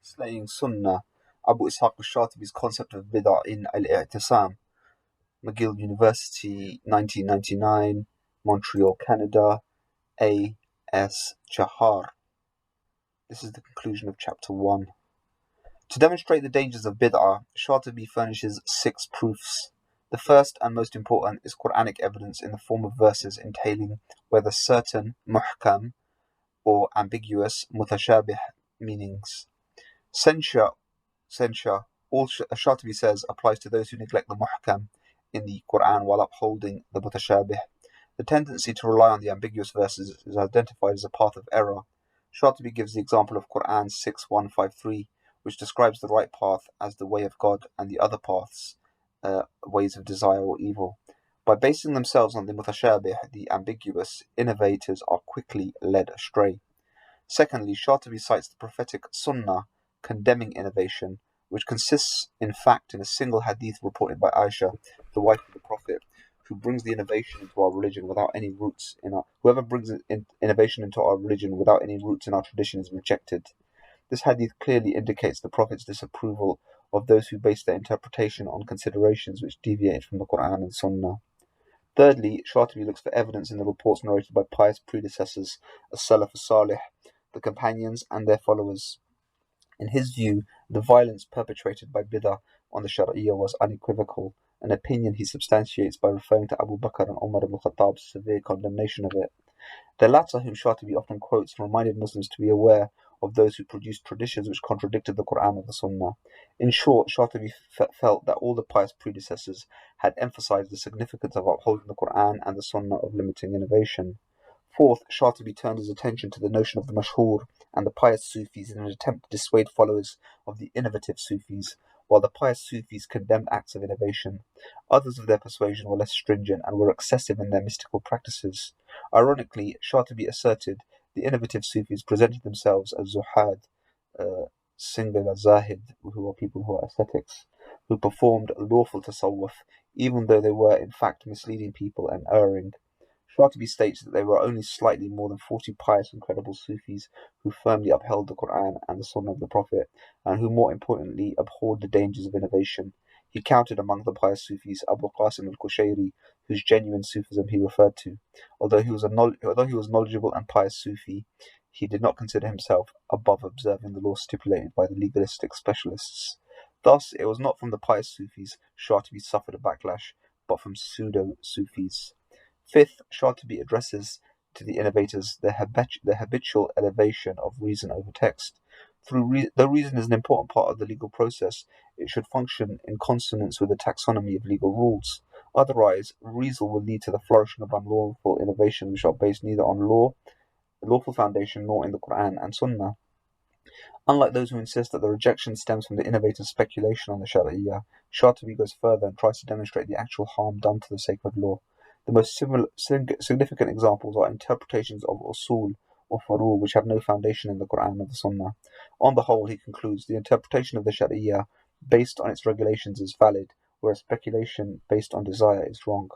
Slaying Sunna, Abu Ishaq al-Shatibi's concept of Bida in al-Iʻtiṣām, McGill University, 1999, Montreal, Canada, A.S. Jahar. This is the conclusion of chapter 1. To demonstrate the dangers of bid'ah, Shatibi furnishes 6 proofs. The first and most important is Quranic evidence in the form of verses entailing whether certain muhkum or ambiguous mutashabih meanings. Censure, all Shatibi says, applies to those who neglect the muhkum in the Quran while upholding the mutashabih. The tendency to rely on the ambiguous verses is identified as a path of error. Shatibi gives the example of Quran 6.153, which describes the right path as the way of God and the other paths, ways of desire or evil. By basing themselves on the mutashabih, the ambiguous, innovators are quickly led astray. Secondly, Shatibi cites the prophetic Sunnah condemning innovation, which consists in fact in a single hadith reported by Aisha, the wife of the Prophet, who brings the innovation into our religion without any roots in our whoever brings innovation into our religion without any roots in our tradition is rejected. This hadith clearly indicates the Prophet's disapproval of those who base their interpretation on considerations which deviate from the Quran and Sunnah. Thirdly, Shatibi looks for evidence in the reports narrated by pious predecessors, as-Salaf as-Salih, the companions and their followers. In his view, the violence perpetrated by Bida on the Shari'iyah was unequivocal, an opinion he substantiates by referring to Abu Bakr and Umar ibn Khattab's severe condemnation of it. The latter, whom Shatibi often quotes, reminded Muslims to be aware of those who produced traditions which contradicted the Quran and the Sunnah. In short, Shatibi felt that all the pious predecessors had emphasized the significance of upholding the Quran and the Sunnah of limiting innovation. Fourth, Shatibi turned his attention to the notion of the mashhur and the pious Sufis in an attempt to dissuade followers of the innovative Sufis, while the pious Sufis condemned acts of innovation. Others of their persuasion were less stringent and were excessive in their mystical practices. Ironically, Shatibi asserted the innovative Sufis presented themselves as zuhad, singular zahid, who are people who are ascetics, who performed lawful tasawwuf, even though they were in fact misleading people and erring. Shatibi states that there were only slightly more than 40 pious and credible Sufis who firmly upheld the Quran and the Sunnah of the Prophet, and who more importantly abhorred the dangers of innovation. He counted among the pious Sufis Abu Qasim al-Qushayri, whose genuine Sufism he referred to. Although he was knowledgeable and pious Sufi, he did not consider himself above observing the law stipulated by the legalistic specialists. Thus, it was not from the pious Sufis Shatibi suffered a backlash, but from pseudo-Sufis. Fifth, Shatibi addresses to the innovators the habitual elevation of reason over text. Though reason is an important part of the legal process, it should function in consonance with the taxonomy of legal rules. Otherwise, reason will lead to the flourishing of unlawful innovations which are based neither on lawful foundation nor in the Quran and Sunnah. Unlike those who insist that the rejection stems from the innovator's speculation on the Shari'iyah, Shatibi goes further and tries to demonstrate the actual harm done to the sacred law. The most significant examples are interpretations of usul or furu which have no foundation in the Quran or the Sunnah. On the whole, he concludes, the interpretation of the Shari'iyah based on its regulations is valid, whereas speculation based on desire is wrong.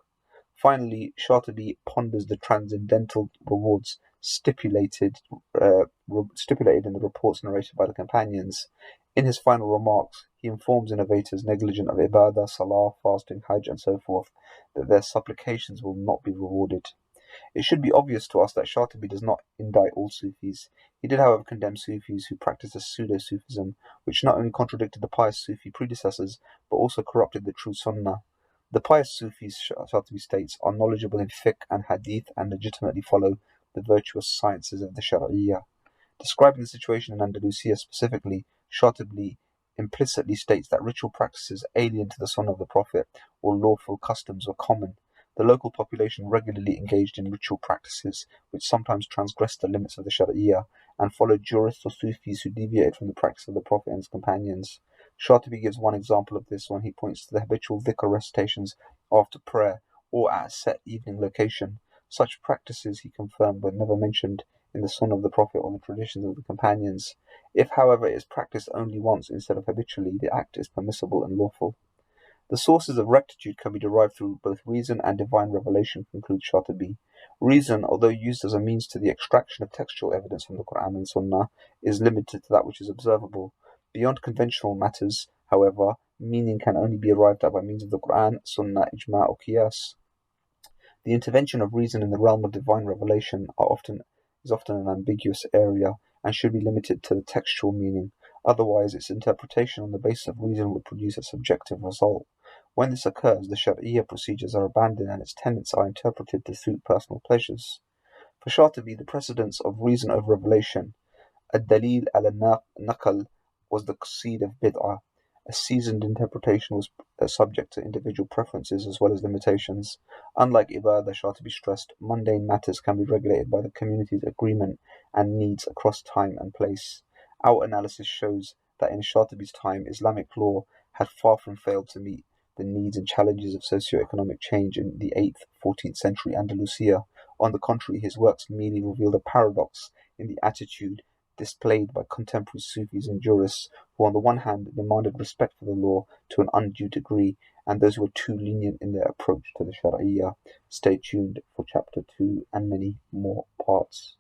Finally, Shatibi ponders the transcendental rewards stipulated in the reports narrated by the companions. In his final remarks, he informs innovators negligent of ibadah, salah, fasting, hajj, and so forth, that their supplications will not be rewarded. It should be obvious to us that Shatibi does not indict all Sufis. He did, however, condemn Sufis who practiced a pseudo-Sufism, which not only contradicted the pious Sufi predecessors, but also corrupted the true Sunnah. The pious Sufis, Shatibi states, are knowledgeable in fiqh and hadith and legitimately follow the virtuous sciences of the Shari'iyah. Describing the situation in Andalusia specifically, Shatibi implicitly states that ritual practices alien to the Sunnah of the Prophet or lawful customs were common. The local population regularly engaged in ritual practices which sometimes transgressed the limits of the Shari'iyah and followed jurists or Sufis who deviated from the practice of the Prophet and his companions. Shatibi gives one example of this when he points to the habitual dhikr recitations after prayer or at a set evening location. Such practices, he confirmed, were never mentioned in the Sunnah of the Prophet or the traditions of the companions. If, however, it is practiced only once instead of habitually, the act is permissible and lawful. The sources of rectitude can be derived through both reason and divine revelation, concludes Shatibi. Reason, although used as a means to the extraction of textual evidence from the Quran and Sunnah, is limited to that which is observable. Beyond conventional matters, however, meaning can only be arrived at by means of the Quran, Sunnah, Ijma' or Qiyas. The intervention of reason in the realm of divine revelation is often an ambiguous area and should be limited to the textual meaning. Otherwise, its interpretation on the basis of reason would produce a subjective result. When this occurs, the Shari'iyya procedures are abandoned and its tenets are interpreted to suit personal pleasures. For Shatibi, the precedence of reason over revelation, ad-dalil ala-naql, was the seed of bid'ah. A seasoned interpretation was subject to individual preferences as well as limitations. Unlike Ibadah, Shatibi stressed, mundane matters can be regulated by the community's agreement and needs across time and place. Our analysis shows that in Shatibi's time, Islamic law had far from failed to meet the needs and challenges of socio-economic change in the 8th, 14th century Andalusia. On the contrary, his works merely revealed a paradox in the attitude displayed by contemporary Sufis and jurists who on the one hand demanded respect for the law to an undue degree, and those who were too lenient in their approach to the Shari'iyya. Stay tuned for chapter 2 and many more parts.